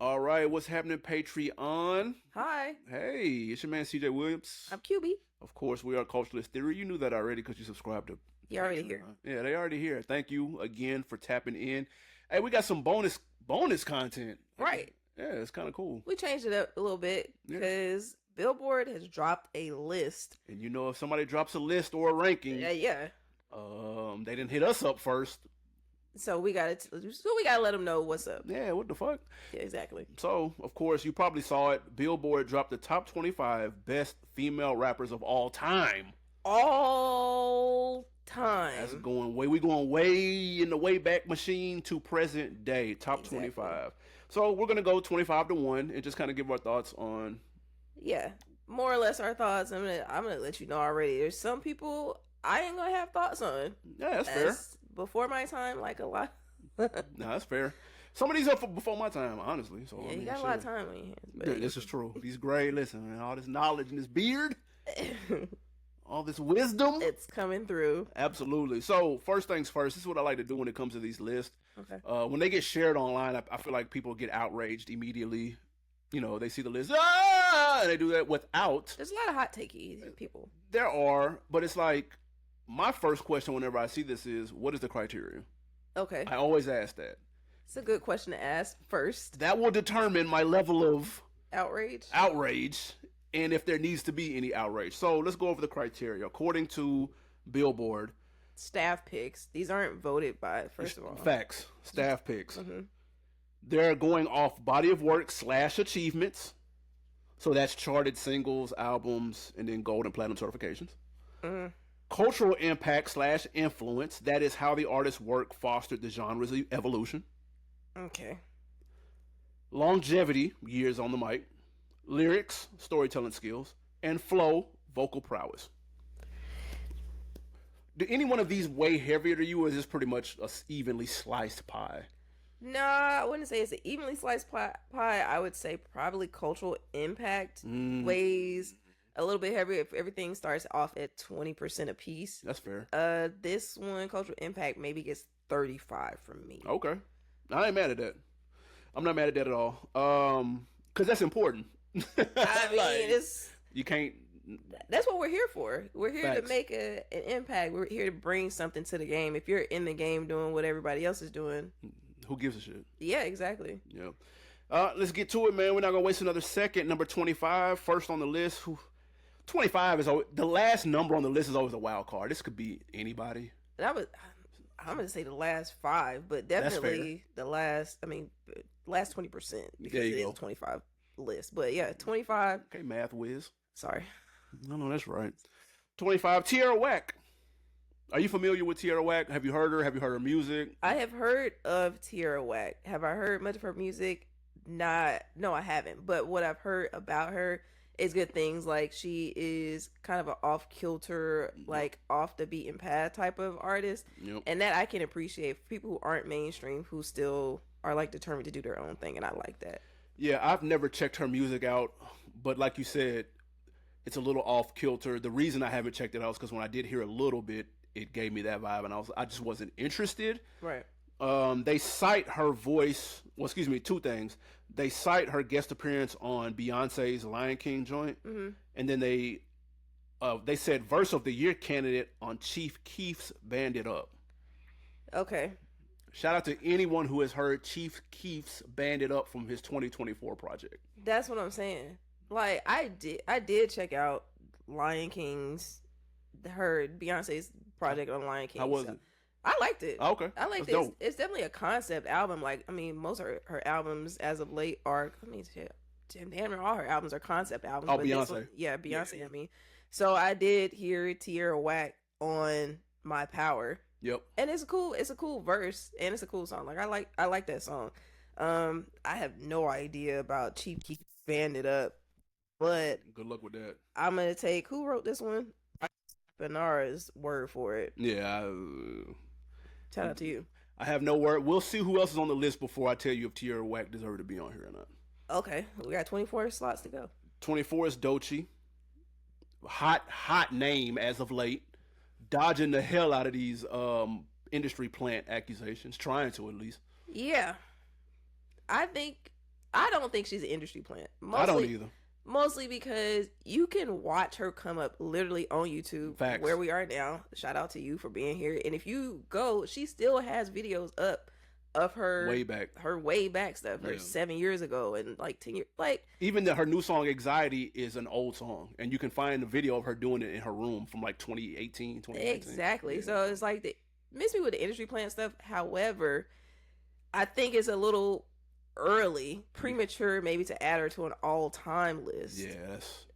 All right, what's happening, Patreon? Hi, Hey, it's your man CJ Williams. I'm QB. Of course, we are Culturalist Theory. You knew that already because you subscribed to You're already here. Patreon. Yeah, they already here. Thank you again for tapping in. Hey, we got some bonus content. Right. Yeah, it's kind of cool. We changed it up a little bit because Billboard has dropped a list. And you know, if somebody drops a list or a ranking, Yeah. they didn't hit us up first. So we gotta let them know what's up. Yeah, what the fuck? Yeah, exactly. So, of course, you probably saw it. Billboard dropped the top 25 best female rappers of all time. All time. That's going way. We going way in the Wayback Machine to present day. Top Exactly. 25. So we're gonna go 25 to 1 and just kind of give our thoughts on. Yeah, more or less our thoughts. I'm gonna let you know already. There's some people I ain't gonna have thoughts on. Yeah, that's fair. Before my time, like a lot. No, that's fair. Some of these are before my time, honestly. So Yeah, I mean, you got a lot of time on your hands. But Yeah, this is true. These gray, listen, man, all this knowledge and this beard, all this wisdom. it's coming through. Absolutely. So first things first, this is what I like to do when it comes to these lists. Okay. When they get shared online, I feel like people get outraged immediately. You know, they see the list, and they do that without. There's a lot of hot takey people. There are, but it's like, my first question whenever I see this is, what is the criteria? Okay. I always ask that. It's a good question to ask first. That will determine my level of Outrage. and if there needs to be any outrage. So let's go over the criteria. According to Billboard, Staff picks. These aren't voted by, first of all. facts, staff picks. They're going off body of work / achievements. So that's charted singles, albums, and then gold and platinum certifications. Cultural impact / influence. That is how the artist's work fostered the genre's evolution. Okay. Longevity, years on the mic. Lyrics, storytelling skills. And flow, vocal prowess. Do any one of these weigh heavier to you, or is this pretty much a evenly sliced pie? No, I wouldn't say it's an evenly sliced pie. I would say probably cultural impact weighs a little bit heavier if everything starts off at 20% a piece. That's fair. This one, cultural impact, maybe gets 35 from me. Okay. I ain't mad at that. I'm not mad at that at all. Because that's important. I mean, You can't. that's what we're here for. We're here Facts. to make an impact. We're here to bring something to the game. If you're in the game doing what everybody else is doing, Who gives a shit? yeah, exactly. Yeah. Let's get to it, man. We're not going to waste another second. Number 25, first on the list. 25 is always, the last number on the list is always a wild card. This could be anybody. I'm gonna say the last 5, but definitely the last. I mean, last 20% because There you it is go. a 25 list. But yeah, 25. Okay, math whiz. Sorry, No, that's right. 25, Tierra Whack. Are you familiar with Tierra Whack? Have you heard her? Have you heard her music? I have heard of Tierra Whack. Have I heard much of her music? Not. No, I haven't. But what I've heard about her is good things. Like she is kind of an off kilter, like off the beaten path type of artist, Yep. and that I can appreciate for people who aren't mainstream, who still are like determined to do their own thing, and I like that. Yeah, I've never checked her music out, but like you said, it's a little off kilter. The reason I haven't checked it out is because when I did hear a little bit, it gave me that vibe, and I just wasn't interested. Right. They cite her voice. Well, excuse me, two things. They cite her guest appearance on Beyonce's Lion King joint, and then they said verse of the year candidate on Chief Keef's "Band It Up." Okay. Shout out to anyone who has heard Chief Keef's "Band It Up" from his 2024 project. That's what I'm saying. Like I did check out Lion King's Beyonce's project on Lion King. How was it? I liked it. Oh, okay. I liked That's it. dope. It's definitely a concept album. Like, I mean, most of her albums as of late are, I mean, shit, damn near all her albums are concept albums. Oh, but this Beyonce. one- yeah, Beyonce, I mean. So I did hear Tierra Whack on My Power. Yep. And it's a cool verse, and it's a cool song. Like I like that song. I have no idea about Chief Keef Band It Up, but Good luck with that. I'm gonna take who wrote this one? Benara's word for it. Yeah. Shout out to you. I have no word. We'll see who else is on the list before I tell you if Tierra Whack deserves to be on here or not. Okay, we got 24 slots to go. 24 is Doechii. Hot name as of late. Dodging the hell out of these industry plant accusations. Trying to, at least. Yeah, I think I don't think she's an industry plant. I don't either. Mostly because you can watch her come up literally on YouTube. Facts. Where we are now. Shout out to you for being here. And if you go, she still has videos up of her way back stuff, her 7 years ago and like 10 years, like even her new song Anxiety is an old song, and you can find the video of her doing it in her room from like 2018, 2019. Exactly. So it's like miss me with the industry plant stuff. However, I think it's a little premature maybe to add her to an all-time list. Yes.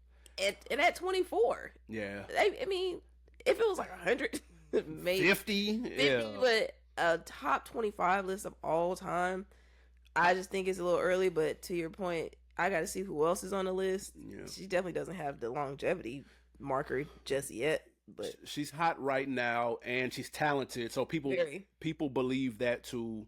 And at 24. Yeah. I mean, if it was like 100, maybe 50, yeah. But a top 25 list of all time, I just think it's a little early. But to your point, I got to see who else is on the list. Yeah. She definitely doesn't have the longevity marker just yet. But she's hot right now, and she's talented. So people believe that to,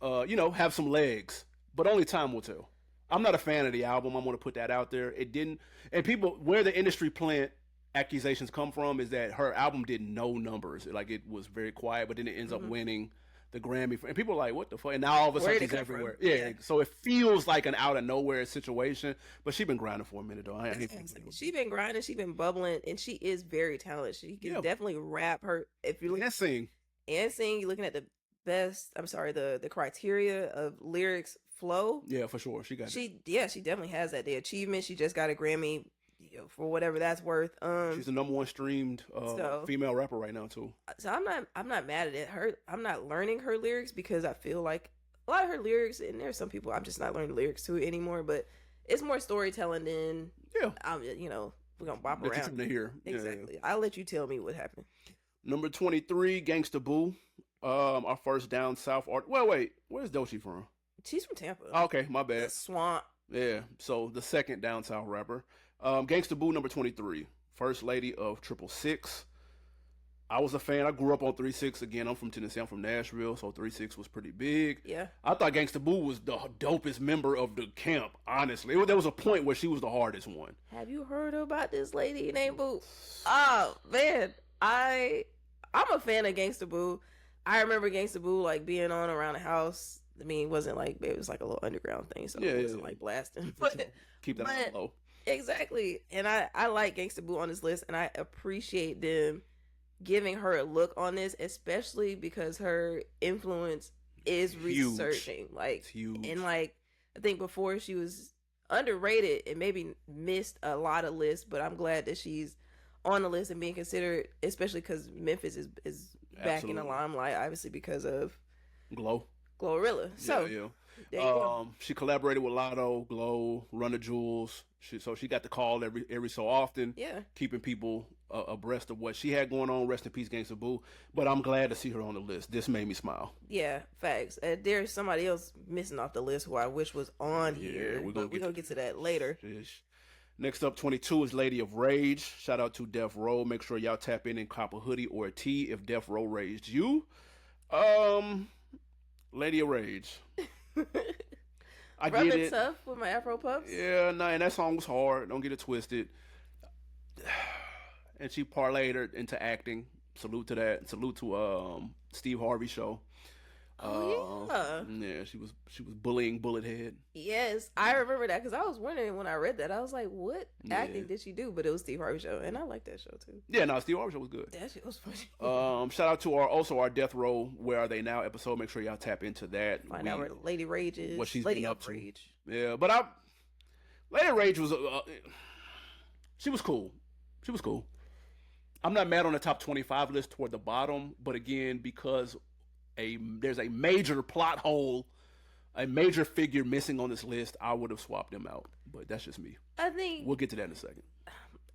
have some legs. But only time will tell. I'm not a fan of the album. I'm going to put that out there. It didn't, and people, where the industry plant accusations come from is that her album did no numbers. Like, it was very quiet, but then it ends up winning the Grammy. And people are like, what the fuck? And now all of a sudden she's everywhere. Yeah. So it feels like an out of nowhere situation, but she's been grinding for a minute though. She's been grinding, she's been bubbling, and she is very talented. She can definitely rap. Her, if you look and sing, you're looking at the criteria of lyrics, flow. Yeah, for sure. She definitely has that. The achievement. She just got a Grammy, for whatever that's worth. She's the number one streamed female rapper right now too. So I'm not mad at it. I'm not learning her lyrics because I feel like a lot of her lyrics, and there's some people I'm just not learning lyrics to anymore. But it's more storytelling than we're gonna bop around. To hear. Exactly. Yeah. I'll let you tell me what happened. Number 23, Gangsta Boo. Our first down south art. Well, wait, where's Doechii from? She's from Tampa. Okay, my bad. The Swamp. Yeah, so the second down south rapper. Gangsta Boo, number 23. First lady of 666. I was a fan. I grew up on 3-6. Again, I'm from Tennessee. I'm from Nashville, so 3-6 was pretty big. Yeah. I thought Gangsta Boo was the dopest member of the camp, honestly. There was a point where she was the hardest one. Have you heard about this lady named Boo? Oh, man. I'm a fan of Gangsta Boo. I remember Gangsta Boo, like, being on around the house. I mean, it wasn't like, it was like a little underground thing, so it wasn't like blasting. But, keep that low. Exactly. And I like Gangsta Boo on this list, and I appreciate them giving her a look on this, especially because her influence is researching. Like, it's huge. And like, I think before she was underrated and maybe missed a lot of lists, but I'm glad that she's on the list and being considered, especially because Memphis is back in the limelight, obviously because of Glorilla. So she collaborated with Lotto, Glow, Run the Jewels. So she got the call every so often. Yeah, keeping people abreast of what she had going on. Rest in peace, Gangsta Boo. But I'm glad to see her on the list. This made me smile. Yeah, facts. There's somebody else missing off the list who I wish was on here. We're gonna get to that later. Next up, 22 is Lady of Rage. Shout out to Death Row. Make sure y'all tap in and cop a hoodie or a tee if Death Row raised you. Lady of Rage. I Rubbing get it. Tough with my Afro puffs. Yeah, and that song was hard. Don't get it twisted. And she parlayed her into acting. Salute to that. Salute to Steve Harvey show. Yeah, she was bullying Bullethead. Yes, I remember that because I was wondering when I read that. I was like, "What acting did she do?" But it was Steve Harvey show, and I liked that show too. Yeah, no, Steve Harvey show was good. That shit was funny. Shout out to our Death Row Where Are They Now episode. Make sure y'all tap into that. Find out where Lady Rage is. What she's Lady been up to. Rage. Yeah, but Lady Rage was she was cool. She was cool. I'm not mad on the top 25 list toward the bottom, but again, because there's a major plot hole, a major figure missing on this list, I would have swapped them out. But that's just me. I think we'll get to that in a second.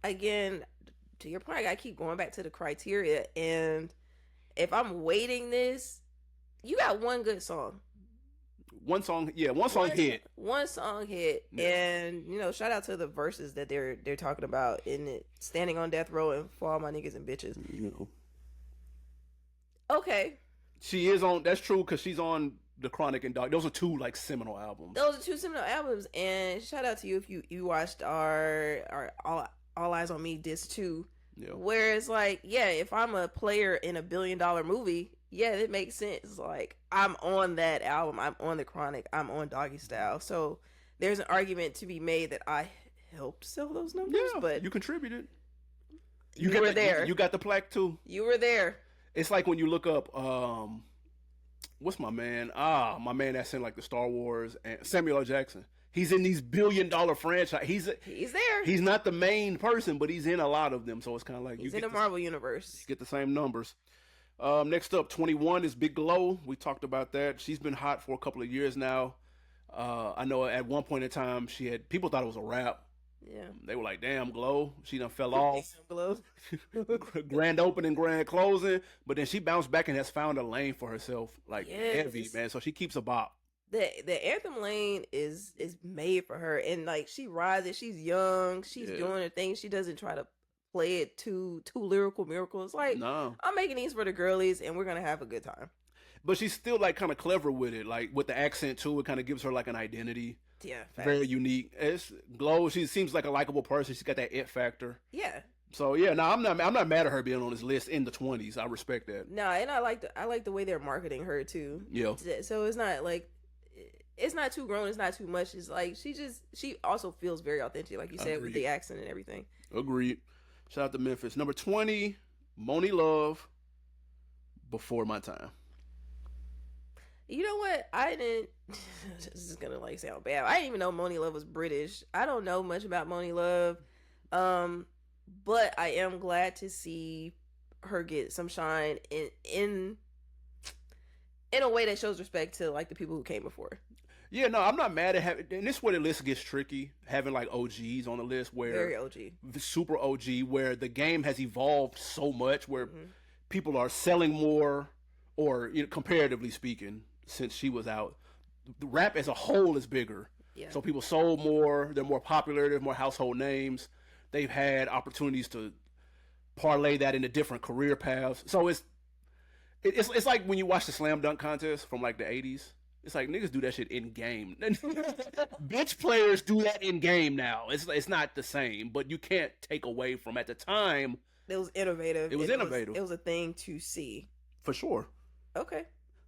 Again, to your point, I gotta keep going back to the criteria. And if I'm weighting this, you got one good song. One song hit. One song hit. Yeah. And shout out to the verses that they're talking about in it. Standing on Death Row and For All My Niggas and Bitches. Okay. She is on. That's true because she's on The Chronic and Dog. Those are two seminal albums. And shout out to you if you watched our All Eyes on Me disc 2. Yeah. Where it's like, if I'm a player in a $1 billion movie, it makes sense. Like, I'm on that album. I'm on The Chronic. I'm on Doggy Style. So there's an argument to be made that I helped sell those numbers, but you contributed. You were there. You got the plaque too. You were there. It's like when you look up, what's my man? My man that's in like the Star Wars and Samuel L. Jackson. He's in these billion-dollar franchise. He's there. He's not the main person, but he's in a lot of them. So it's kind of like he's in the Marvel universe. You get the same numbers. Next up, 21 is Big Glow. We talked about that. She's been hot for a couple of years now. I know at one point in time people thought it was a rap. Yeah. They were like, damn, Glow. She done fell off. Glow. Grand opening, grand closing. But then she bounced back and has found a lane for herself. Like, heavy, man. So she keeps a bop. The anthem lane is made for her. And, like, she rises. She's young. She's doing her thing. She doesn't try to play it too lyrical miracles. Like, no. I'm making these for the girlies, and we're going to have a good time. But she's still, like, kind of clever with it. Like, with the accent, too, it kind of gives her, like, an identity. Yeah, very unique. It's Glow. She seems like a likable person. She's got that it factor. Yeah. So yeah, no, I'm not mad at her being on this list in the 20s. I respect that. No, and I like the way they're marketing her too. Yeah. So it's not like it's not too grown. It's not too much. It's like she also feels very authentic, like you said, with the accent and everything. Agreed. Shout out to Memphis. Number 20, Moni Love. Before My Time. You know what? I didn't. This is gonna like sound bad. I didn't even know Moni Love was British. I don't know much about Moni Love, but I am glad to see her get some shine in a way that shows respect to like the people who came before. Yeah, no, I'm not mad at having. And this is where the list gets tricky. Having like OGs on the list, where very OG, super OG, where the game has evolved so much, where people are selling more, or comparatively speaking. Since she was out, the rap as a whole is bigger. Yeah. So people sold more. They're more popular. There's more household names. They've had opportunities to parlay that into different career paths. So it's like when you watch the slam dunk contest from like the 80s. It's like niggas do that shit in game. Bitch players do that in game now. It's not the same, but you can't take away from at the time. It was innovative. It was innovative. It was a thing to see. For sure. Okay.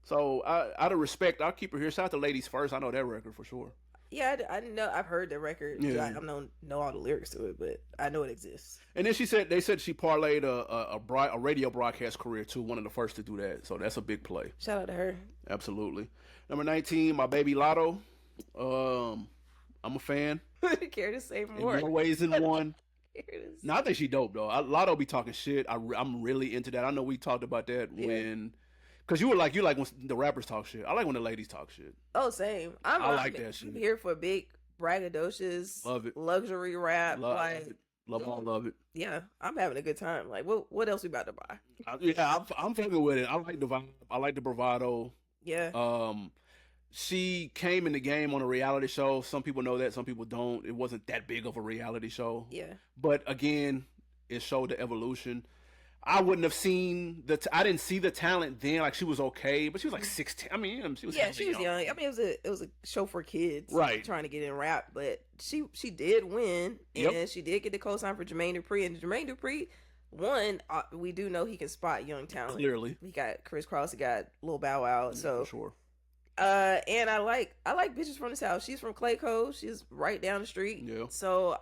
So, out of respect, I'll keep her here. Shout out to Ladies First. I know that record for sure. Yeah, I know. I've heard the record. Yeah. I don't know all the lyrics to it, but I know it exists. And then they said she parlayed a radio broadcast career too. One of the first to do that. So that's a big play. Shout out to her. Absolutely. Number 19, my baby Lotto. I'm a fan. Care to say more? In more ways than one. No, I think she dope though. Lotto be talking shit. I'm really into that. I know we talked about that when. Cause you like when the rappers talk shit. I like when the ladies talk shit. Oh, same. I like that shit. I'm here for big braggadocious, love it, luxury rap. Love it. Yeah, I'm having a good time. Like, what else we about to buy? I'm fucking with it. I like the vibe. I like the bravado. Yeah. She came in the game on a reality show. Some people know that. Some people don't. It wasn't that big of a reality show. Yeah. But again, it showed the evolution. I wouldn't have seen I didn't see the talent then. Like she was okay, but she was like 16. I mean, she was young. I mean, it was a show for kids, right? Trying to get in rap, but she did win, and she did get the co-sign for Jermaine Dupri, and Jermaine Dupri won. We do know he can spot young talent. Clearly, he got Chris Cross, he got Lil Bow Wow, so for sure. And I like bitches from the South. She's from Clayco. She's right down the street. Yeah. So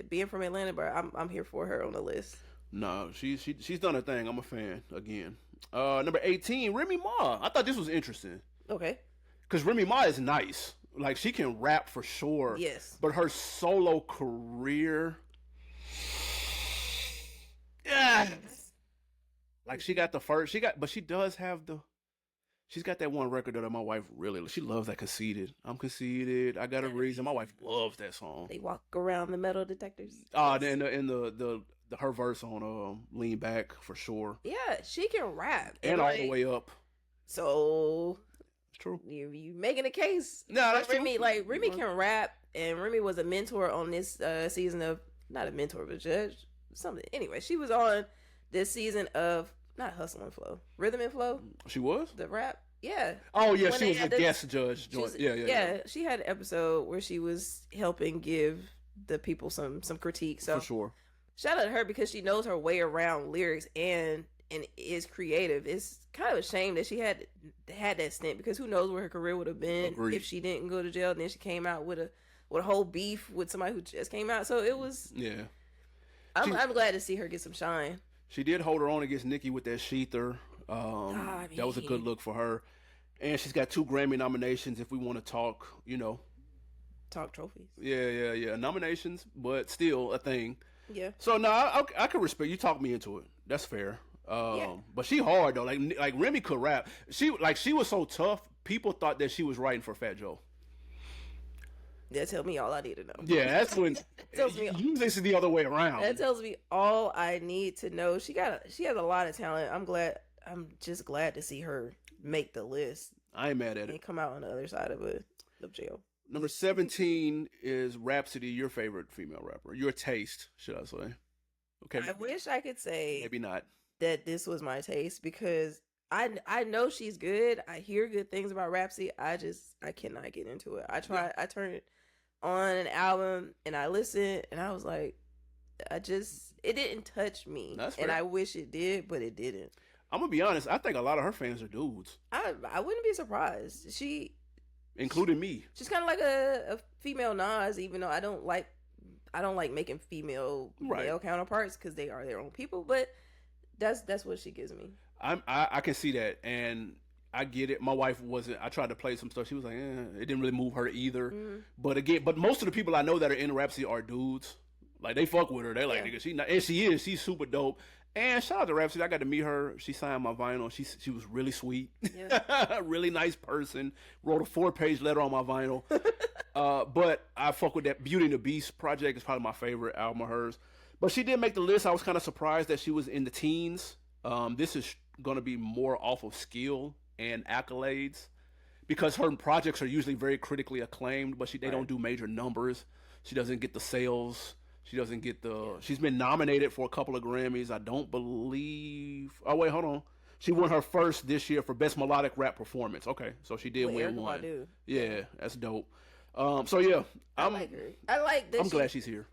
being from Atlanta, but I'm here for her on the list. No, she's done her thing. I'm a fan again. Number 18, Remy Ma. I thought this was interesting. Okay. Because Remy Ma is nice. Like she can rap for sure. Yes. But her solo career, yeah. Like she got the first. But she does have the. She's got that one record that my wife really. She loves that Conceited. I'm Conceited. I got a reason. My wife loves that song. They walk around the metal detectors. In the her verse on Lean Back for sure. Yeah, she can rap. And all the way up. So it's true. You making a case. No, that's Remy, true. like Remy can rap, and Remy was a mentor on this season of, not a mentor, but judge something. Anyway, she was on this season of not Hustle and Flow, Rhythm and Flow. She was? The rap. Yeah. Oh yeah, she was a guest judge. Yeah. She had an episode where she was helping give the people some critique. So for sure. Shout out to her because she knows her way around lyrics, and and is creative. It's kind of a shame that she had that stint, because who knows where her career would have been if she didn't go to jail. And then she came out with a whole beef with somebody who just came out. So it was. Yeah. I'm glad to see her get some shine. She did hold her own against Nicki with that Sheether. That was a good look for her. And she's got 2 Grammy nominations if we want to talk, Talk trophies. Yeah. Nominations, but still a thing. Yeah. So, no, I can respect. You talked me into it. That's fair. But she hard, though. Like Remy could rap. She was so tough, people thought that she was writing for Fat Joe. That tells me all I need to know. Yeah, that's when usually it's the other way around. That tells me all I need to know. She has a lot of talent. I'm just glad to see her make the list. I ain't mad at it. And come out on the other side of jail. Number 17 is Rhapsody, your favorite female rapper. Your taste, should I say? Okay. I wish I could say maybe not that this was my taste, because I know she's good. I hear good things about Rhapsody. I cannot get into it. I turned it on an album and I listened and I was like, it didn't touch me. And I wish it did, but it didn't. I'm gonna be honest, I think a lot of her fans are dudes. I wouldn't be surprised. Including me. She's kind of like a female Nas, even though I don't like making female male counterparts, because they are their own people, but that's what she gives me. I can see that, and I get it. My wife wasn't. I tried to play some stuff. She was like, it didn't really move her either. Mm-hmm. But most of the people I know that are in Rhapsody are dudes. Like, they fuck with her. They're like, nigga, she's super dope. And shout out to Rhapsody. I got to meet her. She signed my vinyl. She was really sweet. Yeah. Really nice person. Wrote a 4-page letter on my vinyl. But I fuck with that. Beauty and the Beast project is probably my favorite album of hers. But she did make the list. I was kind of surprised that she was in the teens. This is going to be more off of skill and accolades, because her projects are usually very critically acclaimed, but they don't do major numbers. She doesn't get the sales. She doesn't get she's been nominated for a couple of Grammys. I don't believe. Oh, wait, hold on. She won her first this year for Best Melodic Rap Performance. Okay, so she did win one. Yeah, that's dope. So yeah, I like her. I like that. I'm glad she's here.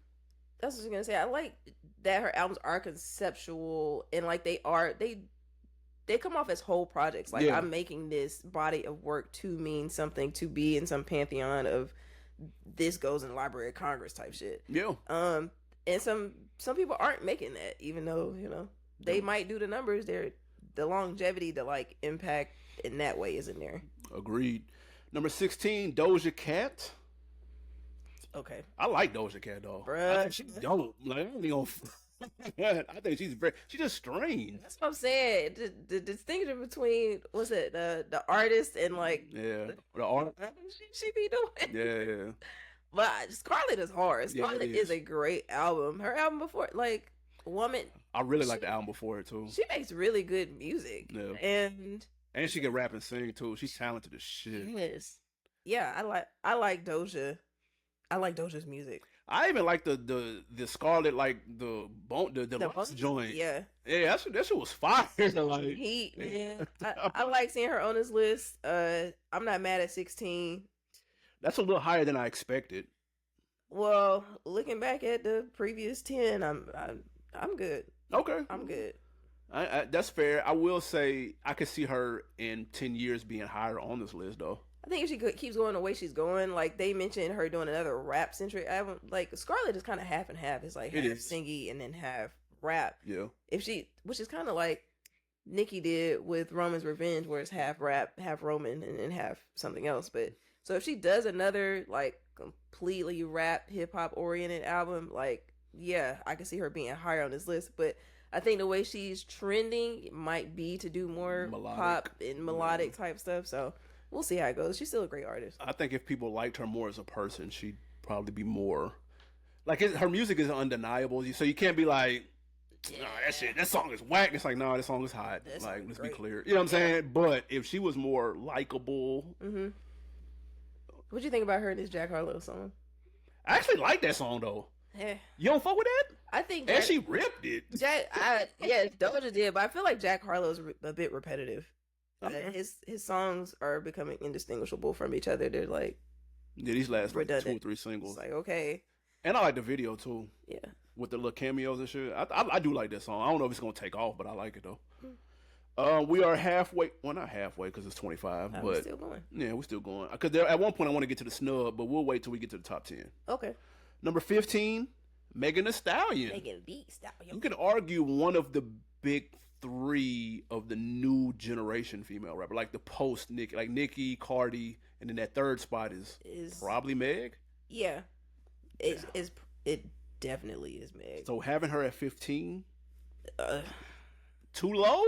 That's what I was gonna say. I like that her albums are conceptual, and like they come off as whole projects. Like, I'm making this body of work to mean something, to be in some pantheon of this goes in the Library of Congress type shit. Yeah. And some people aren't making that, even though, they might do the numbers. The longevity, the like impact in that way isn't there. Agreed. Number 16, Doja Cat. Okay. I like Doja Cat, though. Bruh. I think she's dope. Like, I think she's just strange. That's what I'm saying. The distinction between, what's it, the artist and like the art she be doing. Yeah. But Scarlet is hard. Scarlet is a great album. Her album before, like Woman. I really like the album before it too. She makes really good music. Yeah. And she can rap and sing too. She's talented as shit. Yes. Yeah, I like Doja. I like Doja's music. I even like the Scarlet, like the joint. Yeah, that shit was fire. Like, I like seeing her on this list. I'm not mad at 16. That's a little higher than I expected. Well, looking back at the previous 10, I'm good. Okay, I'm good. That's fair. I will say I could see her in 10 years being higher on this list, though. I think if she keeps going the way she's going, like they mentioned her doing another rap centric album, like Scarlet is kind of half and half. It's like half singy and then half rap. Yeah. Which is kind of like Nicki did with Roman's Revenge, where it's half rap, half Roman, and then half something else. But so if she does another like completely rap, hip hop oriented album, like I can see her being higher on this list. But I think the way she's trending might be to do more pop and melodic type stuff. So we'll see how it goes. She's still a great artist. I think if people liked her more as a person, she'd probably be more like her music is undeniable. So you can't be like, that song is whack. It's like, no, that song is hot. Like, let's be clear. You know what I'm saying? But if she was more likable. Mm-hmm. What'd you think about her in this Jack Harlow song? I actually like that song though. Yeah. You don't fuck with that? I think and she ripped it. Doja did, but I feel like Jack Harlow's a bit repetitive. Okay. His songs are becoming indistinguishable from each other. They're like these last like 2 or 3 singles. It's like, okay. And I like the video too. Yeah. With the little cameos and shit. I do like that song. I don't know if it's gonna take off, but I like it though. We are halfway. Well, not halfway because it's 25, We're but still going. yeah, we're still going. Because at one point I want to get to the snub, but we'll wait till we get to the top 10. Okay. Number 15, Megan Thee Stallion. Megan Thee Stallion. You can argue one of the big three of the new generation female rapper, like the post Nicki, like Nicki, Cardi, and then that third spot is probably Meg. Yeah, it definitely is Meg. So having her at 15, too low?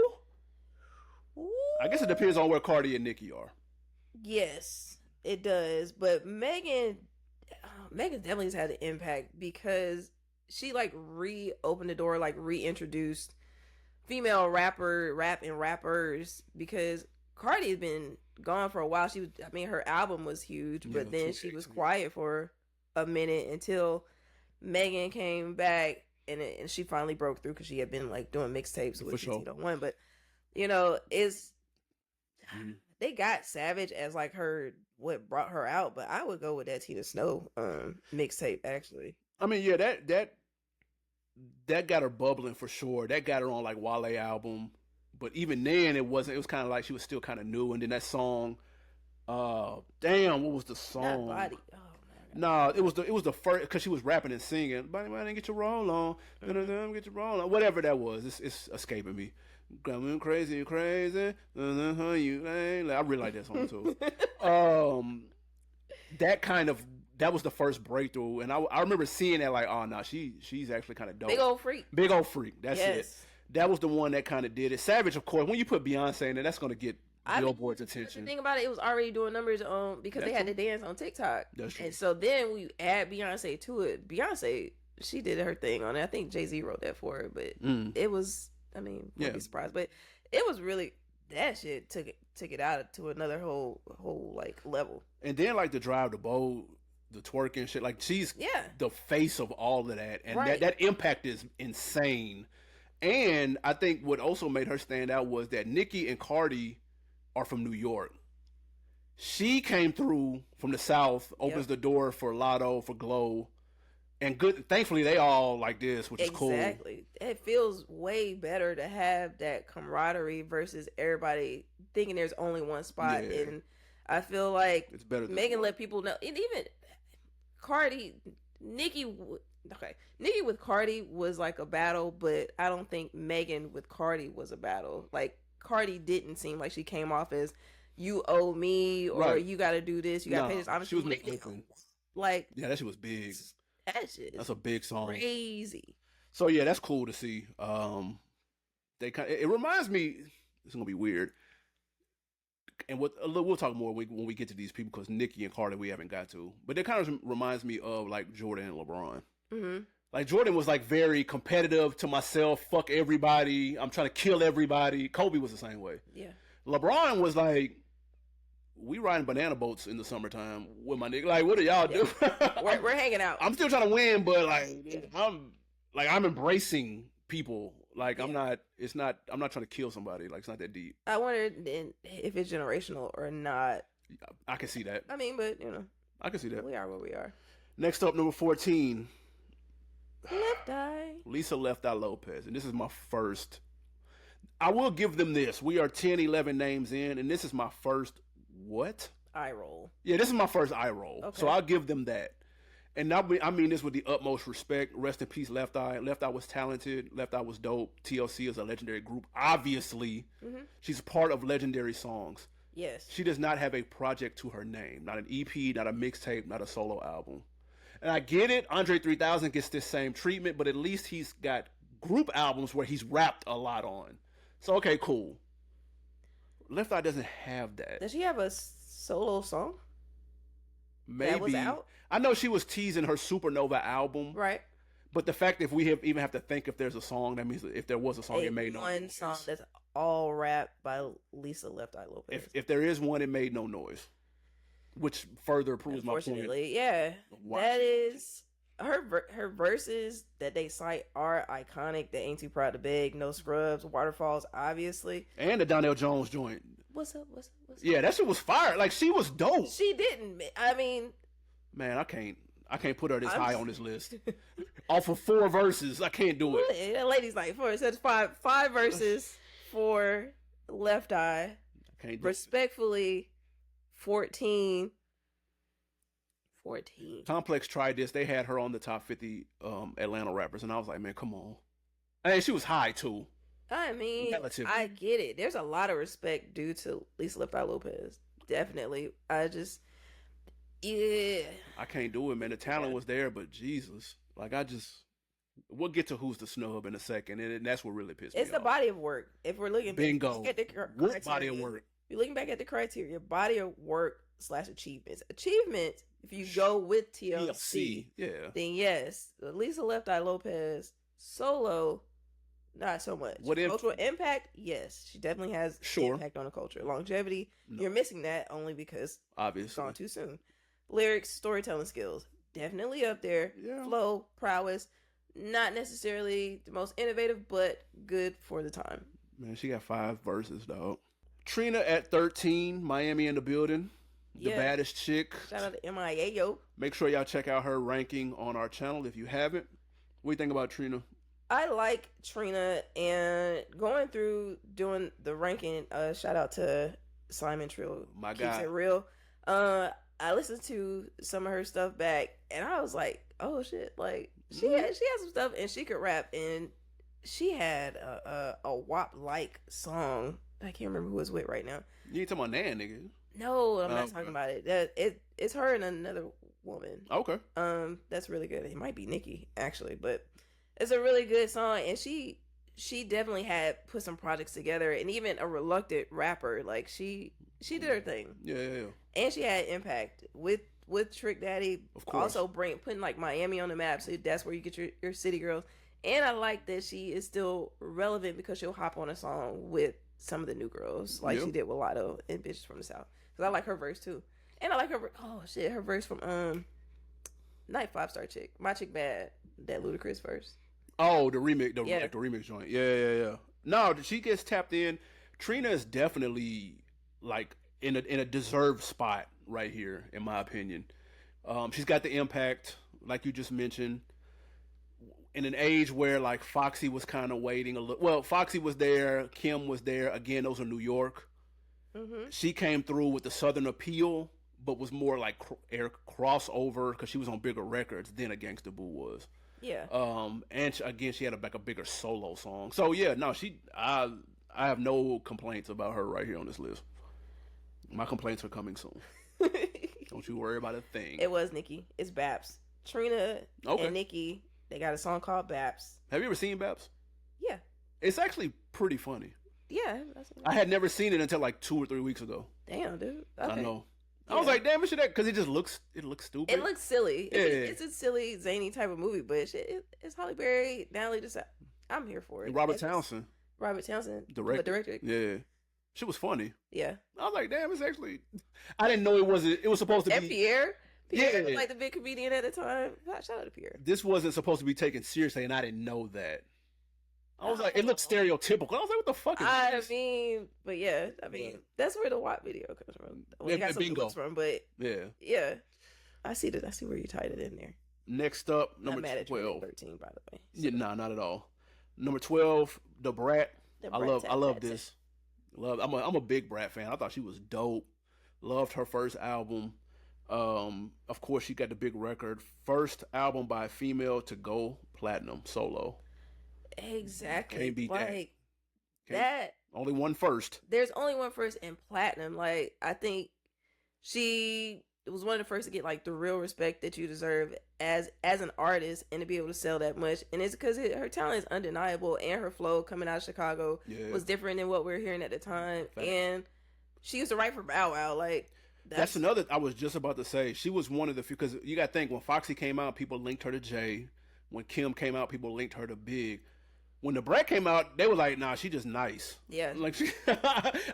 Ooh. I guess it depends on where Cardi and Nicki are. Yes, it does. But Megan definitely has had an impact because she like reopened the door, like reintroduced female rappers, because Cardi has been gone for a while. Her album was huge, but then she was quiet for a minute until Megan came back, and she finally broke through because she had been like doing mixtapes with Tito But they got Savage as like what brought her out, but I would go with that Tina Snow mixtape actually. I mean, yeah, that got her bubbling for sure. That got her on like Wale album, but even then it wasn't. It was kind of like she was still kind of new. And then that song, damn, what was the song? Not Body. Oh man. No, it was the first because she was rapping and singing. Body, get your roll on, get your roll on. Whatever that was, it's escaping me. Going crazy, you ain't. I really like that song too. That was the first breakthrough, and I remember seeing that like, oh no, she's actually kind of dope. Big old freak. That's it. That was the one that kind of did it. Savage, of course, when you put Beyonce in there, that's gonna get Billboard's attention. The thing about it was already doing numbers because they had to dance on TikTok. That's true. And so then we add Beyonce to it. Beyonce, she did her thing on it. I think Jay-Z wrote that for her, but it was. I mean, wouldn't be surprised, but it was really that shit took it out to another whole like level. And then like the drive the boat, the twerking shit, like she's the face of all of that, and that impact is insane. And I think what also made her stand out was that Nicki and Cardi are from New York. She came through from the South, opens the door for Lotto, for Glow. And good, thankfully they all like this, which is cool. Exactly. It feels way better to have that camaraderie versus everybody thinking there's only one spot. Yeah. And I feel like it's better Megan let people know. And even Cardi, Nicki with Cardi was like a battle, but I don't think Megan with Cardi was a battle. Like Cardi didn't seem like she came off as you owe me or you got to do this, you got to pay this. Obviously, she was making like that shit was big. That's a big song. Crazy. So yeah, that's cool to see. It reminds me. It's gonna be weird, and we'll talk more when we get to these people because Nicki and Cardi we haven't got to. But it kind of reminds me of like Jordan and LeBron. Mm-hmm. Like Jordan was like very competitive to myself. Fuck everybody. I'm trying to kill everybody. Kobe was the same way. Yeah. LeBron was like, we riding banana boats in the summertime with my nigga. Like, what do y'all do? We're hanging out. I'm still trying to win, but I'm embracing people. Like I'm not trying to kill somebody. Like it's not that deep. I wonder if it's generational or not. I can see that. I mean, but I can see that. We are where we are. Next up, number 14. Left Eye. Lisa Left Eye Lopez. And this is my first. I will give them this. We are 10, 11 names in, and this is my first what? Eye roll. Yeah, this is my first eye roll. Okay. So I'll give them that. And I mean this with the utmost respect. Rest in peace, Left Eye. Left Eye was talented. Left Eye was dope. TLC is a legendary group. Obviously, she's part of legendary songs. Yes. She does not have a project to her name. Not an EP, not a mixtape, not a solo album. And I get it. Andre 3000 gets this same treatment, but at least he's got group albums where he's rapped a lot on. So, okay, cool. Left Eye doesn't have that. Does she have a solo song? Maybe. That was out? I know she was teasing her Supernova album. Right. But the fact if we even have to think if there's a song, that means if there was a song, it made no noise. One song that's all rap by Lisa Left Eye Lopez. If there is one, it made no noise. Which further proves my point. Unfortunately, yeah. That is... Her verses that they cite are iconic. They Ain't Too Proud to Beg, No Scrubs, Waterfalls, obviously. And the Donnell Jones joint. What's up? Yeah, that shit was fire. Like, she was dope. She didn't. I mean... Man, I can't put her this high on this list. Off of 4 verses, I can't do it. That lady's like 4. It says five verses for Left Eye. Can't Respectfully, 14. Complex tried this. They had her on the top 50 Atlanta rappers, and I was like, man, come on. And she was high too. I mean, relatively. I get it. There's a lot of respect due to Lisa Left Eye Lopez. Definitely. Yeah. I can't do it, man. The talent was there, but Jesus. Like, we'll get to who's the snub in a second, and that's what really pissed me off. It's the body of work. If we're looking Bingo. at the what body of work? You're looking back at the criteria, body of work / achievements. Achievements, if you go with TLC, then yes. Lisa Left Eye Lopez, solo, not so much. Cultural impact, yes. She definitely has impact on the culture. Longevity, you're missing that only because obviously it's gone too soon. Lyrics, storytelling skills, definitely up there. Yeah. Flow, prowess, not necessarily the most innovative, but good for the time. Man, she got 5 verses, dog. Trina at 13, Miami in the building. The baddest chick. Shout out to MIA, yo. Make sure y'all check out her ranking on our channel if you haven't. What do you think about Trina? I like Trina, and going through doing the ranking, shout out to Simon Trill. My Keeps guy. It real. I listened to some of her stuff back, and I was like, oh shit, like she had some stuff, and she could rap, and she had a WAP like song. I can't remember who it was with right now. You ain't talking about Nan, nigga. No, I'm not talking about it. It's her and another woman. Okay. That's really good. It might be Nikki actually, but it's a really good song, and she definitely had put some projects together, and even a reluctant rapper, like she did her thing. Yeah. And she had impact with Trick Daddy. Of course. Also putting like Miami on the map, so that's where you get your city girls. And I like that she is still relevant because she'll hop on a song with some of the new girls, like she did with Lotto and Bitches from the South. Because I like her verse too, and I like her verse from Night 5-Star Chick, My Chick Bad, that Ludacris verse. Oh, the remix, the remix joint. Yeah. No, she gets tapped in. Trina is definitely like in a deserved spot right here, in my opinion. She's got the impact, like you just mentioned. In an age where like Foxy was kind of waiting a little. Well, Foxy was there, Kim was there. Again, those are New York. Mm-hmm. She came through with the Southern appeal, but was more like crossover because she was on bigger records than a Gangsta Boo was. Yeah. And she had a bigger solo song. So yeah, no, I have no complaints about her right here on this list. My complaints are coming soon. Don't you worry about a thing. It was Nikki. It's Baps. Trina and Nikki. They got a song called Baps. Have you ever seen Baps? Yeah. It's actually pretty funny. Yeah. I had never seen it until like 2 or 3 weeks ago. Damn, dude. Okay. I know. Yeah. I was like, damn, it should, because it looks stupid. It looks silly. It's a silly, zany type of movie, but it's Halle Berry, Natalie DeSalle. I'm here for it. And Robert Townsend. Directed. Yeah. She was funny. Yeah. I was like, damn, it's actually, I didn't know it was supposed to be. And Pierre was like the big comedian at the time. Shout out to Pierre. This wasn't supposed to be taken seriously, and I didn't know that. I was like, it looked stereotypical. I was like, what the fuck is this? I mean, but yeah, that's where the WAP video comes from. Well, got some bingo. from, but yeah. I see where you tied it in there. Next up, number 12. 13, by the way. So. Yeah, nah, not at all. Number 12, The Brat. I love this. I'm a big Brat fan. I thought she was dope. Loved her first album. Of course, she got the big record. First album by a female to go platinum solo. Exactly. Can't beat like, that. Only one first. There's only one first in platinum. Like, I think she was one of the first to get like the real respect that you deserve as an artist, and to be able to sell that much. And it's because her talent is undeniable, and her flow coming out of Chicago was different than what we were hearing at the time. Fact. And she used to write for Bow Wow. Like, that's another. I was just about to say, she was one of the few, because you got to think, when Foxy came out, people linked her to Jay. When Kim came out, people linked her to Big. When the Brat came out, they were like, nah, she just nice. Yeah. Like,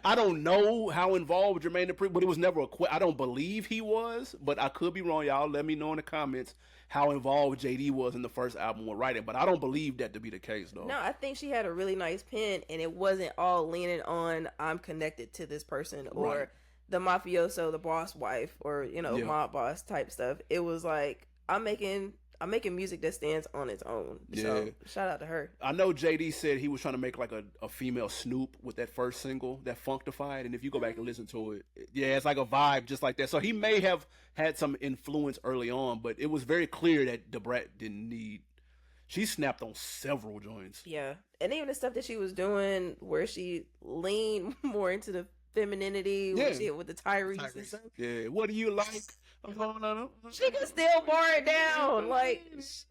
I don't know how involved Jermaine Dupri, but it was never I don't believe he was, but I could be wrong. Y'all let me know in the comments how involved JD was in the first album with writing, but I don't believe that to be the case, though. No, I think she had a really nice pen, and it wasn't all leaning on, I'm connected to this person, or the mafioso, the boss wife, or, mob boss type stuff. It was like, I'm making I'm making music that stands on its own. Yeah. So shout out to her. I know JD said he was trying to make like a female Snoop with that first single, that Functified, and if you go back and listen to it, yeah, it's like a vibe just like that. So he may have had some influence early on, but it was very clear that Da Brat didn't need. She snapped on several joints. Yeah, and even the stuff that she was doing where she leaned more into the femininity, with the Tyrese and stuff. Yeah, what do you like? She can still bar it down. Like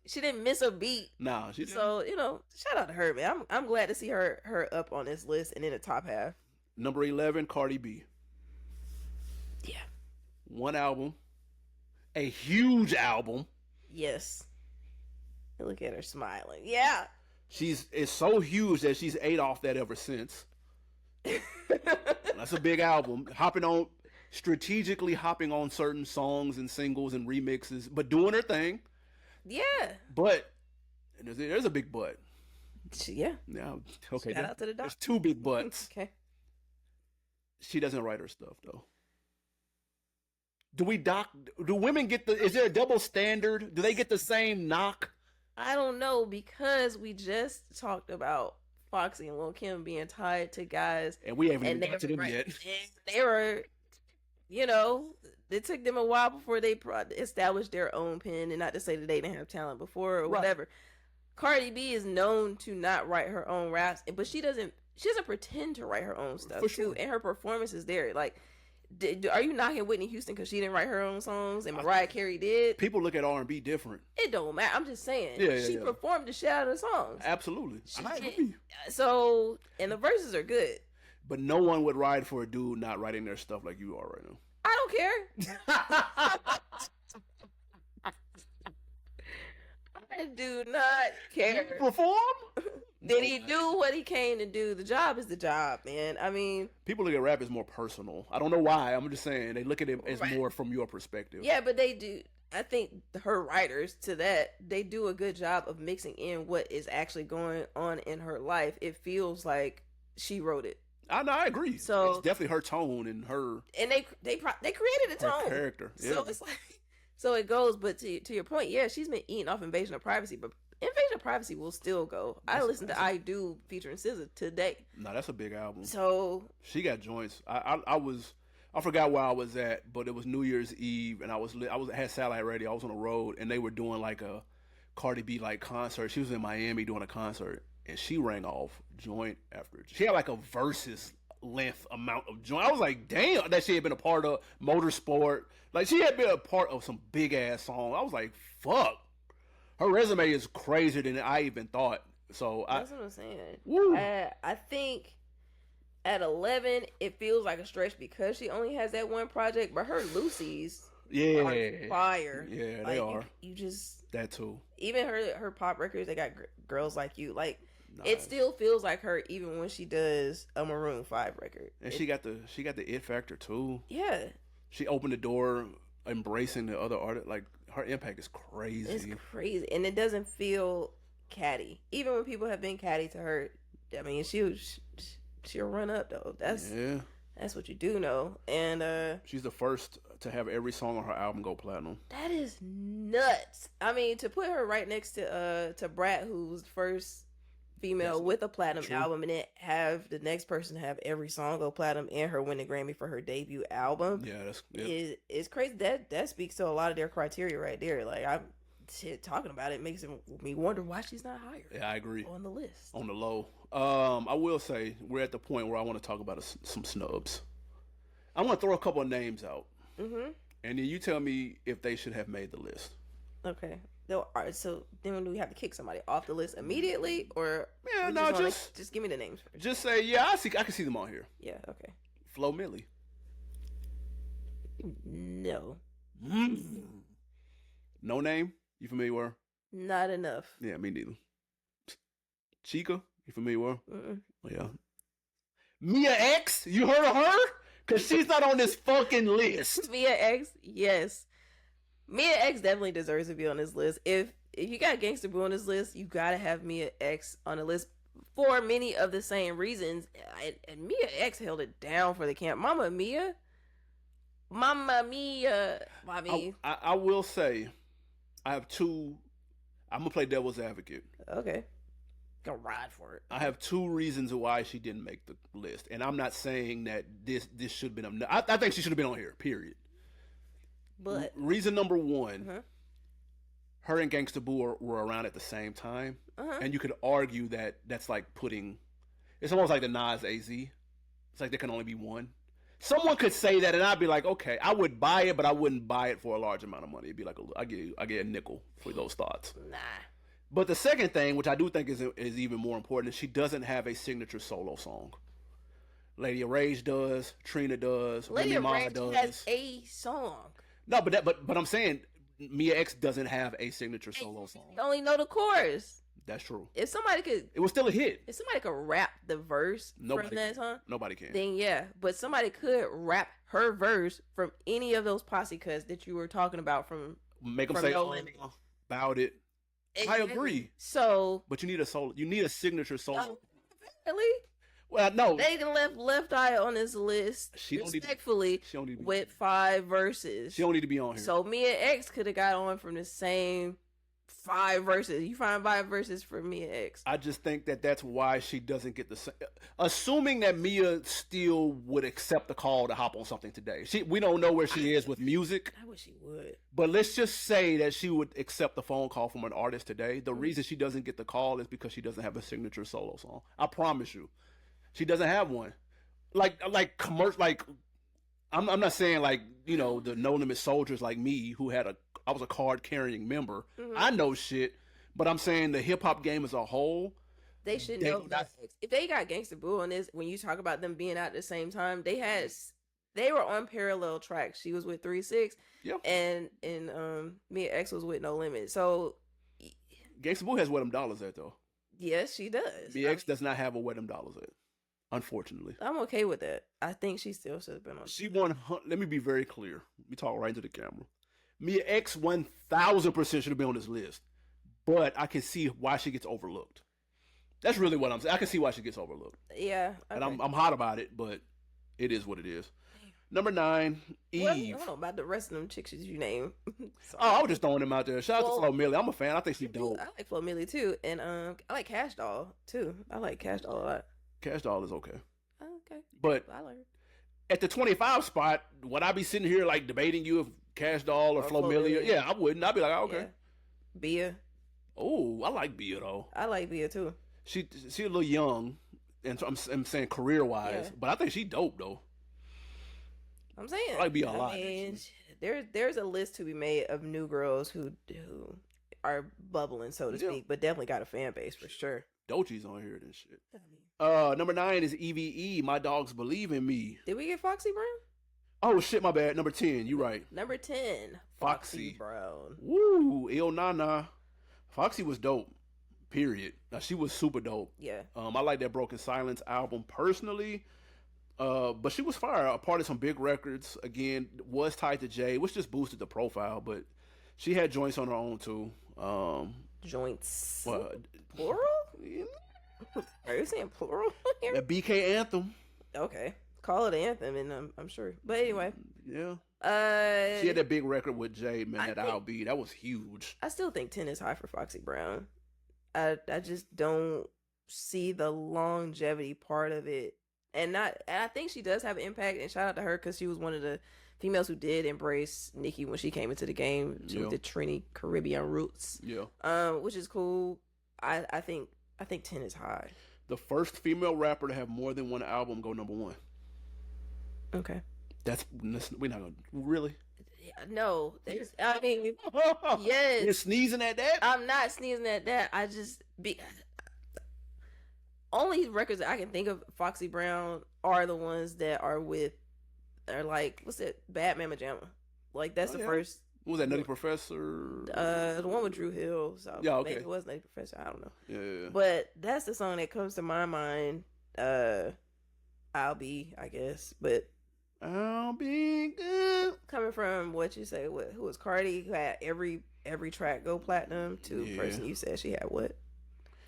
she didn't miss a beat. Nah, she didn't. So shout out to her, man. I'm glad to see her up on this list and in the top half. Number 11, Cardi B. Yeah, one album, a huge album. Yes. Look at her smiling. Yeah. It's so huge that she's ate off that ever since. That's a big album. Strategically hopping on certain songs and singles and remixes, but doing her thing. Yeah. But there's a big but. Yeah. Yeah. Okay. Shout out to the doc. There's two big buts. Okay. She doesn't write her stuff though. Do women get is there a double standard? Do they get the same knock? I don't know, because we just talked about Foxy and Lil' Kim being tied to guys. And we haven't even got to them yet. They were, it took them a while before they established their own pen, and not to say that they didn't have talent before or whatever. Cardi B is known to not write her own raps, but she doesn't pretend to write her own stuff too, and her performance is there. Like, are you knocking Whitney Houston because she didn't write her own songs and Mariah Carey did? People look at R&B different. It don't matter. I'm just saying. She performed the shit out of the songs. Absolutely. I agree. So, and the verses are good. But no one would ride for a dude not writing their stuff like you are right now. I don't care. I do not care. You perform? Did he do what he came to do? The job is the job, man. I mean, people look at rap as more personal. I don't know why. I'm just saying they look at it as more from your perspective. Yeah, but they do. I think her writers they do a good job of mixing in what is actually going on in her life. It feels like she wrote it. I agree. So it's definitely her tone and her. And they created a tone. Her character. Yeah. So it's like, so it goes. But to your point, yeah, she's been eating off Invasion of Privacy, but Invasion of Privacy will still go. I listened to I Do featuring SZA today. No, that's a big album. So she got joints. I forgot where I was at, but it was New Year's Eve, and I had satellite radio. I was on the road, and they were doing like a Cardi B like concert. She was in Miami doing a concert, and she rang off joint after. She had like a versus length amount of joint. I was like, damn, that she had been a part of Motorsport. Like she had been a part of some big ass song. I was like, fuck. Her resume is crazier than I even thought. So that's what I'm saying. Woo. I think at 11 it feels like a stretch because she only has that one project, but her Lucy's are fire. Yeah, like, they are. You just that too. Even her pop records, they got Girls Like You. Like nice. It still feels like her even when she does a Maroon 5 record. And she got the it factor too. Yeah. She opened the door, embracing the other artists. Like her impact is crazy. It's crazy, and it doesn't feel catty. Even when people have been catty to her, I mean, she'll run up though. That's what you do know. And she's the first to have every song on her album go platinum. That is nuts. I mean, to put her right next to Brat, who's the first female with a platinum album, and then have the next person have every song go platinum and her win the Grammy for her debut album. Yeah, it's crazy. That speaks to a lot of their criteria right there. Like I'm talking about it makes me wonder why she's not higher. Yeah, I agree. On the list, on the low. I will say we're at the point where I want to talk about some snubs. I want to throw a couple of names out, and then you tell me if they should have made the list. Okay. All right, so then do we have to kick somebody off the list immediately, or just give me the names first? Just say I can see them on here. Yeah, okay. Flo Milli. No. No name. You familiar with her? Not enough. Yeah, me neither. Chica. You familiar with her? Yeah. Mia X. You heard of her? Cause she's not on this fucking list. Mia X. Yes. Mia X definitely deserves to be on this list. If you got Gangsta Boo on this list, you gotta have Mia X on the list for many of the same reasons. And Mia X held it down for the camp. Mamma Mia. I will say, I have two I'm gonna play devil's advocate. Okay. Gonna ride for it. I have 2 reasons why she didn't make the list, and I'm not saying that this should have been. I think she should have been on here. Period. But reason number 1, her and Gangsta Boo were around at the same time, and you could argue that that's like putting. It's almost like the Nas AZ. It's like there can only be one. Someone could say that, and I'd be like, okay, I would buy it, but I wouldn't buy it for a large amount of money. It'd be like I get a nickel for those thoughts. Nah. But the second thing, which I do think is even more important, is she doesn't have a signature solo song. Lady of Rage does, Trina does, Lady Remy of Ma Rage does. has a song. No, but I'm saying Mia X doesn't have a signature solo song. You only know the chorus. That's true. If somebody could, It was still a hit. if somebody could rap the verse from that song, Nobody can. then yeah. But somebody could rap her verse from any of those posse cuts that you were talking about from. Make them from say No Limit. About it. I agree. So, But you need a solo. You need a signature solo. really? Well, no. They done left Eye on this list She don't need to- respectfully she don't need to be- with 5 verses. She don't need to be on here. So Mia X could have got on from the same 5 verses. You find 5 verses for Mia X. I just think that that's why she doesn't get the same. Assuming that Mia still would accept the call to hop on something today. We don't know where she is with music. I wish she would. But let's just say that she would accept the phone call from an artist today. The reason she doesn't get the call is because she doesn't have a signature solo song. I promise you. She doesn't have one. Like commercial, like I'm not saying like, you know, the No Limit soldiers like me who I was a card carrying member. I know shit, but I'm saying the hip hop game as a whole. They should know that. If they got Gangsta Boo on this, when you talk about them being out at the same time, they were on parallel tracks. She was with 3-6, and Mia X was with No Limit. So Gangsta Boo has where them dollars at though. Yes, she does. Mia X does not have a where them dollars at. Unfortunately, I'm okay with that. I think she still should have been on. She won. Let me be very clear. We talk right into the camera. Mia X 1000% should have been on this list, but I can see why she gets overlooked. That's really what I'm saying. I can see why she gets overlooked. Yeah, okay. And I'm hot about it, but it is what it is. Number 9, Eve. I don't know about the rest of them chicks you name. I was just throwing them out there. Shout out to Flo Milli. I'm a fan. I think she's dope. I like Flo Milli too, and I like Cash Doll too. I like Cash Doll a lot. Cash Doll is okay. Okay. But I like her. At the 25 spot, would I be sitting here like debating you if Cash Doll or Flo Milli? Yeah, I wouldn't. I'd be like, oh, okay. Yeah. Bia. Oh, I like Bia though. I like Bia too. She a little young, and so I'm saying career wise, but I think she dope though. I'm saying I like Bia a lot. Mean, there's a list to be made of new girls who are bubbling, so to speak, but definitely got a fan base for sure. Dochi's on here and shit. Number 9 is EVE. My Dogs Believe in Me. Did we get Foxy Brown? Oh shit, my bad. Number 10. You right. Number 10. Foxy Brown. Woo, Il Nana. Foxy was dope. Period. Now she was super dope. Yeah. I like that Broken Silence album personally. But she was fire. A part of some big records. Again, was tied to Jay, which just boosted the profile. But she had joints on her own too. Joints. Plural? Are you saying plural here? That BK Anthem. Okay. Call it Anthem, and I'm sure. But anyway. Yeah. She had that big record with Jay, man, at LB. That was huge. I still think 10 is high for Foxy Brown. I just don't see the longevity part of it. And I think she does have an impact, and shout out to her because she was one of the females who did embrace Nicki when she came into the game with the Trini Caribbean roots. Yeah. Which is cool. I think 10 is high. The first female rapper to have more than one album go number 1. Okay. We're not gonna really. No, I mean, yes. You're sneezing at that? I'm not sneezing at that. I just only records that I can think of Foxy Brown are the ones that are like, what's it? Bad Mama Jamma. Like that's the first. What was that, Nutty Professor? The one with Drew Hill. So yeah, okay. Maybe it was Nutty Professor. I don't know. Yeah. But that's the song that comes to my mind. I'll Be, I guess, but. I'll be good. Coming from what you say, who was Cardi, who had every track go platinum, to the person you said she had what?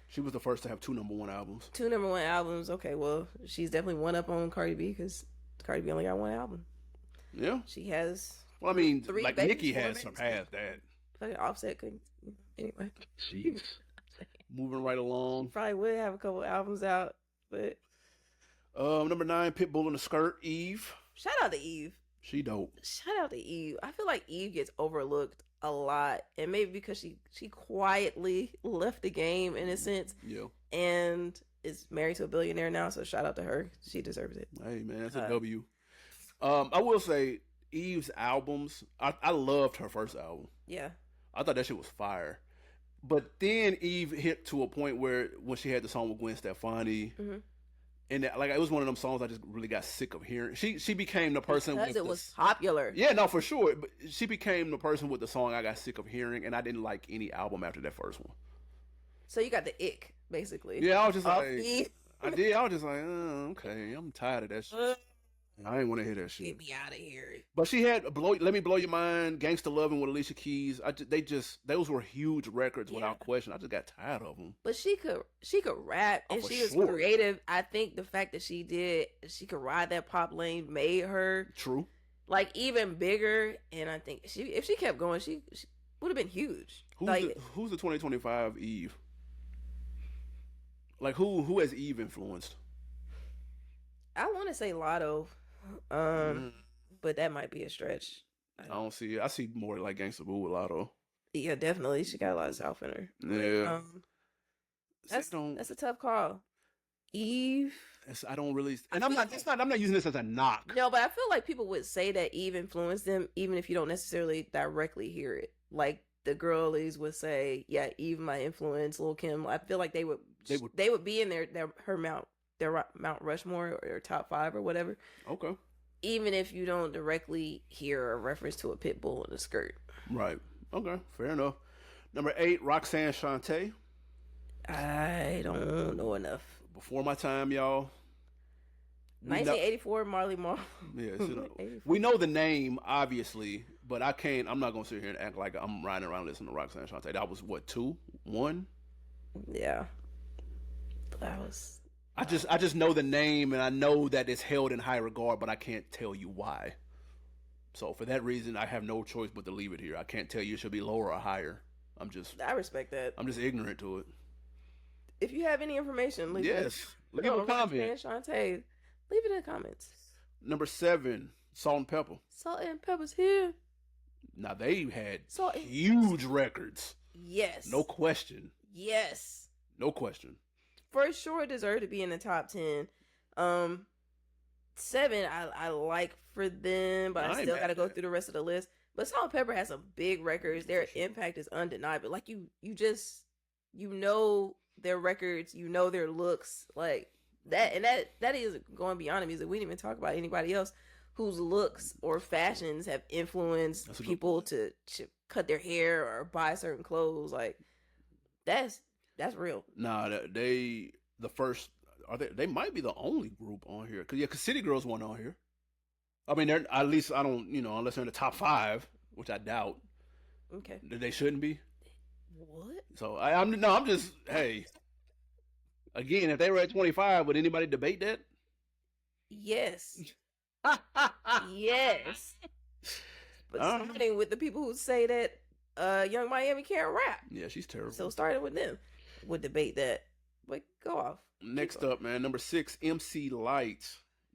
She was the first to have 2 number 1 albums. 2 number 1 albums. Okay, well, she's definitely one up on Cardi B because Cardi B only got 1 album. Yeah. She has. Well, I mean, like Nicki has surpassed that. Like Offset couldn't. Anyway. Jeez. Moving right along. Probably would have a couple albums out, but number 9, Pitbull in the Skirt, Eve. shout out to Eve. She dope. Shout out to Eve. I feel like Eve gets overlooked a lot, and maybe because she quietly left the game in a sense. Yeah. And is married to a billionaire now, so shout out to her. She deserves it. Hey man, that's a W. I will say Eve's albums, I loved her first album. Yeah. I thought that shit was fire. But then Eve hit to a point where when she had the song with Gwen Stefani, and that, like, it was one of them songs I just really got sick of hearing. She became the person because it was popular. Yeah, no, for sure. But she became the person with the song I got sick of hearing, and I didn't like any album after that first one. So you got the ick, basically. Yeah, I was just like, Eve. I did. I was just like, okay, I'm tired of that shit. I ain't want to hear that shit. Get me out of here. But she had Let Me Blow Your Mind, Gangsta Lovin' with Alicia Keys. Those were huge records without question. I just got tired of them. But she could rap, and she was creative. I think the fact that she could ride that pop lane made her true, like, even bigger. And I think if she kept going, she would have been huge. Who's the 2025 Eve? Like who has Eve influenced? I want to say Lotto. But that might be a stretch. I don't see it. I see more like Gangsta Boo with Lotto. Yeah, definitely. She got a lot of South in her. Yeah. That's a tough call. Eve. I don't really, and I'm not using this as a knock. No, but I feel like people would say that Eve influenced them, even if you don't necessarily directly hear it. Like the girlies would say, "Yeah, Eve might influence Lil' Kim." I feel like they would be in their Mount Rushmore or top 5 or whatever. Okay. Even if you don't directly hear a reference to a pit bull in a skirt. Right. Okay. Fair enough. Number 8, Roxanne Shante. I don't know enough. Before my time, y'all. 1984, Marley Marl. Yeah. We know the name, obviously, but I'm not going to sit here and act like I'm riding around listening to Roxanne Shante. That was what, 2? 1? Yeah. That was... I just know the name, and I know that it's held in high regard, but I can't tell you why. So for that reason, I have no choice but to leave it here. I can't tell you it should be lower or higher. I respect that. I'm just ignorant to it. If you have any information, leave it a comment. Shante, leave it in the comments. Number 7, Salt and Pepper. Salt and Pepper's here. Now they had huge records. Yes. No question. Yes. No question. For sure deserve to be in the top 10. 7, I like for them, but I still got to go through the rest of the list. But Salt and Pepper has some big records. Their impact is undeniable. Like you know their records, you know their looks, like that, and that is going beyond music. We didn't even talk about anybody else whose looks or fashions have influenced people to cut their hair or buy certain clothes. Like that's real. Nah, they they might be the only group on here. Cause City Girls weren't on here. I mean, they're at least unless they're in the top 5, which I doubt. Okay. They shouldn't be. What? So I'm just, hey. Again, if they were at 25, would anybody debate that? Yes. Yes. But starting with the people who say that Young Miami can't rap. Yeah, she's terrible. So starting with them would debate that. But go off. Next up, man, number 6, MC Lyte,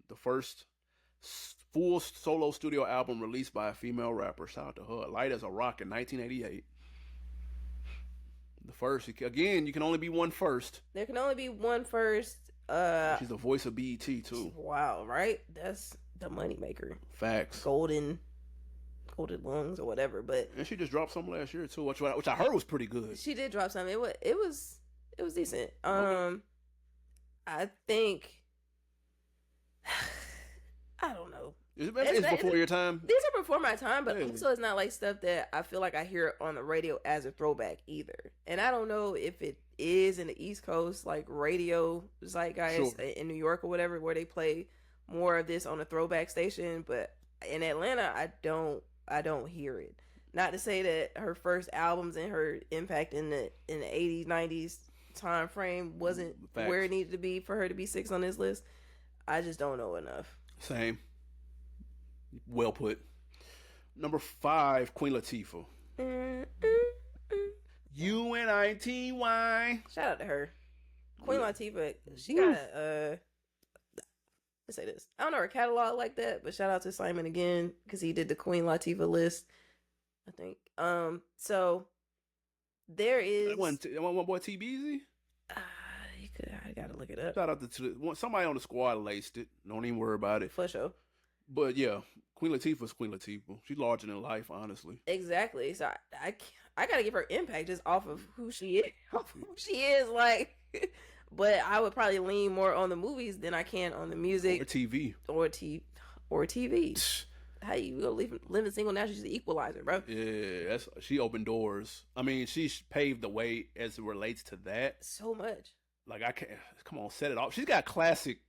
the first full solo studio album released by a female rapper. Shout out to her. Light as a Rock in 1988. The first. Again, you can only be one first. There can only be one first. She's the voice of BET too. Wow, right? That's the moneymaker. Facts. Golden lungs or whatever. But and she just dropped some last year too, which I heard was pretty good. She did drop something. It was decent. Okay. I think I don't know. It's before your time. These are before my time, but also it's not like stuff that I feel like I hear on the radio as a throwback either. And I don't know if it is in the East Coast, like radio zeitgeist in New York or whatever, where they play more of this on a throwback station. But in Atlanta, I don't hear it. Not to say that her first albums and her impact in the 80s, 90s time frame wasn't where it needed to be for her to be 6 on this list. I just don't know enough. Same. Well put. Number 5, Queen Latifah. You 19 wine. Shout out to her. Queen Latifah, she got let's say this. I don't know her catalog like that, but shout out to Simon again because he did the Queen Latifah list, I think. So there is one boy T Beezy. I gotta look it up. Shout out to somebody on the squad laced it. Don't even worry about it. For sure. But yeah, Queen Latifah's Queen Latifah. She's larger than life, honestly. Exactly. So I gotta give her impact just off of who she is. Like. But I would probably lean more on the movies than I can on the music or TV or TV. How you go living single now? She's the equalizer, bro. Yeah, she opened doors. I mean, she paved the way as it relates to that. So much. Like I can't come on, set it off. She's got classic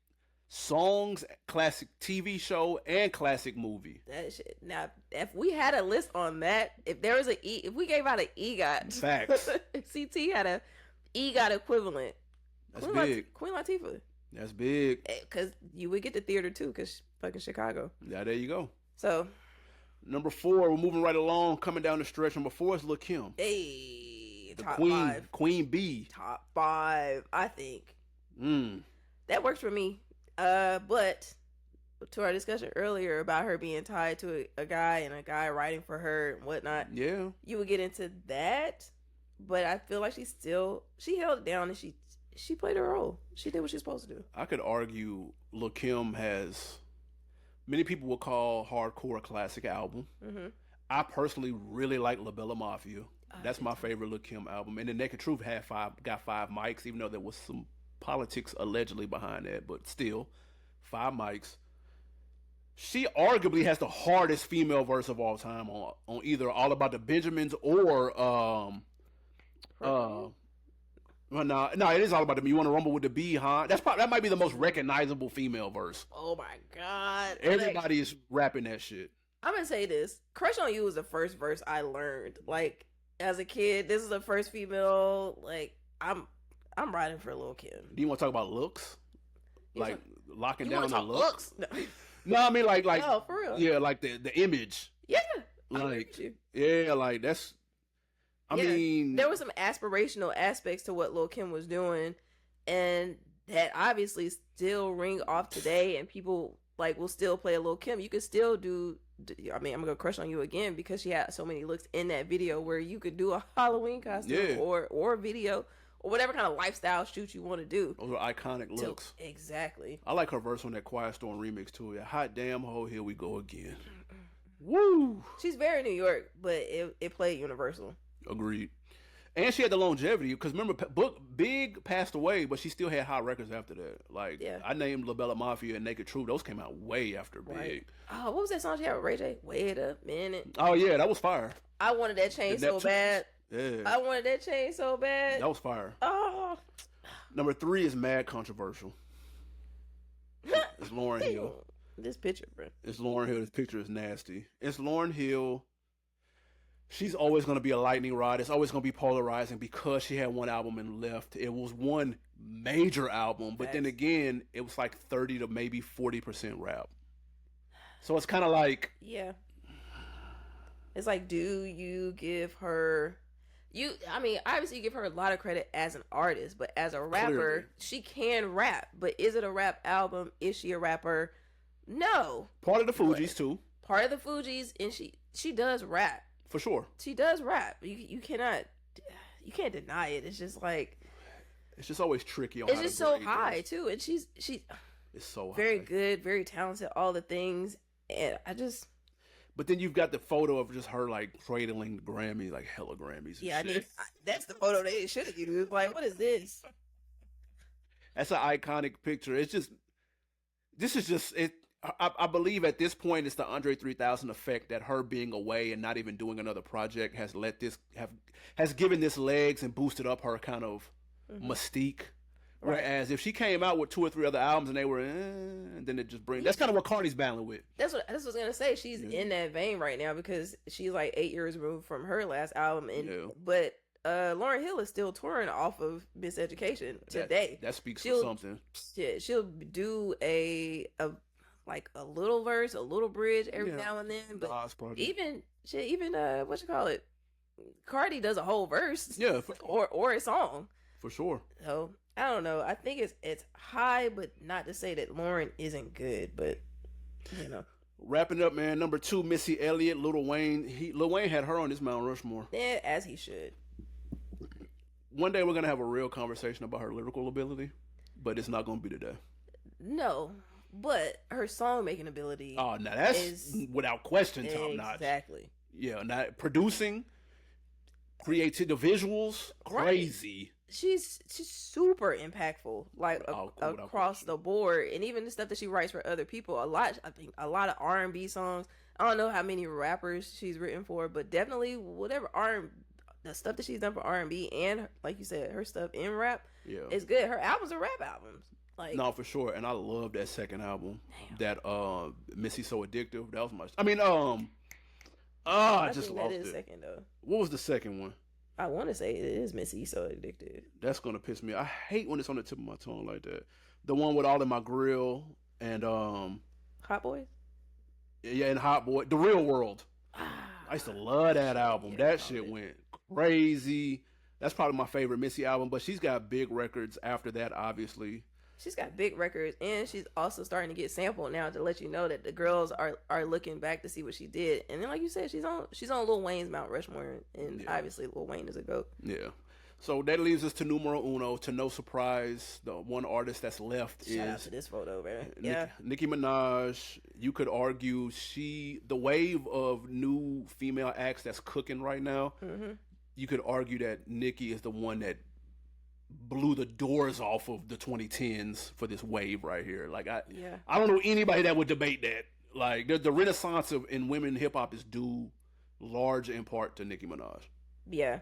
songs, classic TV show, and classic movie. That shit. Now, if we had a list on that, if there was if we gave out an EGOT, facts. CT had a EGOT equivalent. That's big. Queen Latifah. That's big. Because you would get the theater too, because fucking Chicago. Yeah, there you go. So, number 4, we're moving right along, coming down the stretch. Number 4 is Lil' Kim. Hey, the top queen, 5. Queen Bee. Top 5, I think. That works for me. But to our discussion earlier about her being tied to a guy and a guy writing for her and whatnot. Yeah. You would get into that, but I feel like she held it down and she played her role. She did what she's supposed to do. I could argue Lil' Kim has many people would call hardcore a classic album. Mm-hmm. I personally really like La Bella Mafia. That's my favorite Lil' Kim album. And the Naked Truth got 5 mics, even though there was some politics allegedly behind that, but still 5 mics. She arguably has the hardest female verse of all time on either All About the Benjamins or well, no, it is All About the. You want to rumble with the bee, huh? That might be the most recognizable female verse. Oh my god! Everybody is rapping that shit. I'm gonna say this: "Crush on You" was the first verse I learned. Like as a kid, this is the first female. Like I'm riding for Lil' Kim. Do you want to talk about looks? Like locking down the looks? No, I mean like no, for real. Yeah, like the image. Yeah, like yeah, like that's. I mean, there was some aspirational aspects to what Lil' Kim was doing, and that obviously still ring off today, and people like will still play a Lil' Kim. You could still do. I mean, I'm gonna crush on you again because she had so many looks in that video where you could do a Halloween costume or video or whatever kind of lifestyle shoot you want to do. Those are iconic looks. Exactly. I like her verse on that Quiet Storm remix too. Yeah, hot damn ho, here we go again. Woo! She's very New York, but it played universal. Agreed. And she had the longevity because remember, Big passed away, but she still had hot records after that. Like I named La Bella Mafia and Naked Truth; those came out way after Big. Right. Oh, what was that song she had with Ray J? Wait a minute. Oh yeah, that was fire. I wanted that chain so bad. Yeah, I wanted that chain so bad. That was fire. Oh. Number 3 is mad controversial. It's Lauryn Hill. This picture, bro. It's Lauryn Hill. This picture is nasty. It's Lauryn Hill. She's always going to be a lightning rod. It's always going to be polarizing because she had one album and left. It was one major album, but then again, it was like 30 to maybe 40% rap. So it's kind of like... Yeah. It's like, do you give her... I mean, obviously you give her a lot of credit as an artist, but as a rapper, clearly, she can rap. But is it a rap album? Is she a rapper? No. Part of the Fugees, too. Part of the Fugees, and she does rap. For sure. She does rap. You can't deny it. It's just like... It's just always tricky on it's just so high, too. And she's it's so very high. good, very talented, all the things. And I just... But then you've got the photo of just her like cradling the Grammys, like hella Grammys. Yeah, I mean, that's the photo they should have used. Like, what is this? That's an iconic picture. It's just, this is just it. I believe at this point it's the Andre 3000 effect that her being away and not even doing another project has has given this legs and boosted up her kind of mystique. Right. Whereas if she came out with 2 or 3 other albums and they were, and then it just brings. That's kind of what Cardi's battling with. That's what I was gonna say. She's in that vein right now because she's like 8 years removed from her last album, but Lauryn Hill is still touring off of Miseducation today. That speaks for something. Yeah, she'll do a little verse, a little bridge every now and then, but even what you call it, Cardi does a whole verse. Yeah, or a song. for sure. So I don't know. I think it's high, but not to say that Lauren isn't good, but you know. Wrapping up, man. Number 2, Missy Elliott, Lil Wayne. Lil Wayne had her on his Mount Rushmore. Yeah, as he should. One day we're gonna have a real conversation about her lyrical ability, but it's not gonna be today. No, but her song making ability. Oh, now that's without question top notch. Exactly. Yeah, not producing, creating the visuals, crazy. She's super impactful, like across the board, and even the stuff that she writes for other people. I think a lot of R&B songs. I don't know how many rappers she's written for, but definitely whatever the stuff that she's done for R&B and, like you said, her stuff in rap is good. Her albums are rap albums. Like, no, for sure. And I love that second album. Damn. That Missy So Addictive. That was my. I just lost it. Second though. What was the second one? I want to say it is Missy So Addictive. That's gonna piss me. I hate when it's on the tip of my tongue like that. The one with All in My Grill and Hot Boys. Yeah, and Hot Boy, The Real World. I used to love that album. That shit went crazy. That's probably my favorite Missy album. But she's got big records after that, obviously. She's got big records, and she's also starting to get sampled now to let you know that the girls are looking back to see what she did. And then, like you said, she's on Lil Wayne's Mount Rushmore, and obviously Lil Wayne is a GOAT. Yeah. So that leaves us to numero uno. To no surprise, the one artist that's left Shout out to this photo, man. Nicki Minaj. You could argue the wave of new female acts that's cooking right now. Mm-hmm. You could argue that Nicki is the one that blew the doors off of the 2010s for this wave right here. Like I don't know anybody that would debate that. Like the renaissance in women hip hop is due large in part to Nicki Minaj. Yeah.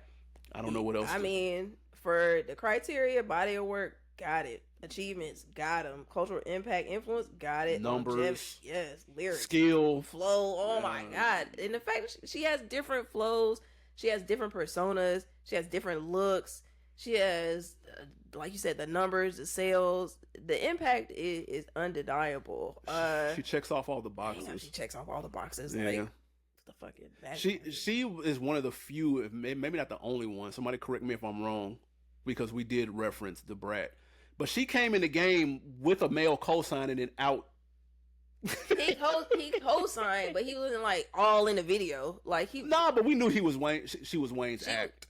I don't know what else. I mean, for the criteria, body of work, got it. Achievements, got them. Cultural impact, influence, got it. Numbers, yes. Lyrics, skill, flow. Oh my God! And the fact that she has different flows, she has different personas, she has different looks. She has, like you said, the numbers, the sales, the impact is undeniable. She checks off all the boxes. Damn, she checks off all the boxes. Yeah. Like, the fucking. She is one of the few, maybe not the only one. Somebody correct me if I'm wrong, because we did reference the Brat, but she came in the game with a male co-signing and out. he co-signed, but he wasn't like all in the video. Like but we knew he was Wayne. She was Wayne's act.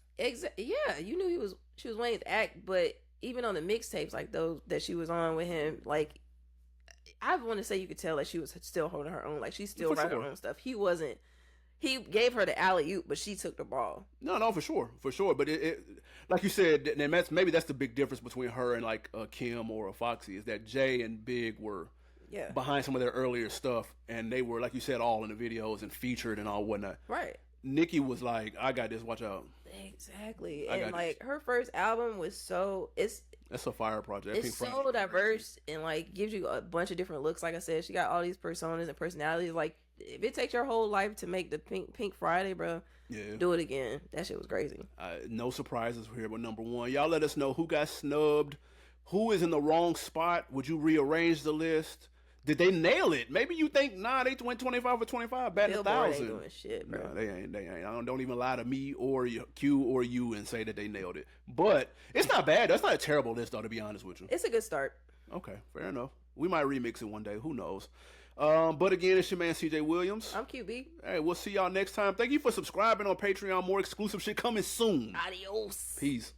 Yeah, you knew she was Wayne's act, but even on the mixtapes like those that she was on with him, like I want to say you could tell that she was still holding her own. Like she still writing her own stuff. He wasn't. He gave her the alley-oop, but she took the ball. No, for sure. But it like you said, and maybe that's the big difference between her and like Kim or a Foxy is that Jay and Big were behind some of their earlier stuff, and they were, like you said, all in the videos and featured and all whatnot. Right. Nicki was like, I got this, watch out. Exactly. And like her first album was that's a fire project. It's so diverse and like gives you a bunch of different looks. Like I said, she got all these personas and personalities. Like if it takes your whole life to make the Pink Friday, bro, do it again. That shit was crazy. No surprises here, but number one, y'all let us know who got snubbed, who is in the wrong spot. Would you rearrange the list? Did they nail it? Maybe you think, they went 25 for 25, batting 1,000. Ain't doing shit, bro. No, they ain't. Don't even lie to me or Q or you and say that they nailed it. But it's not bad. That's not a terrible list, though, to be honest with you. It's a good start. Okay, fair enough. We might remix it one day. Who knows? But again, it's your man, CJ Williams. I'm QB. Hey, we'll see y'all next time. Thank you for subscribing on Patreon. More exclusive shit coming soon. Adios. Peace.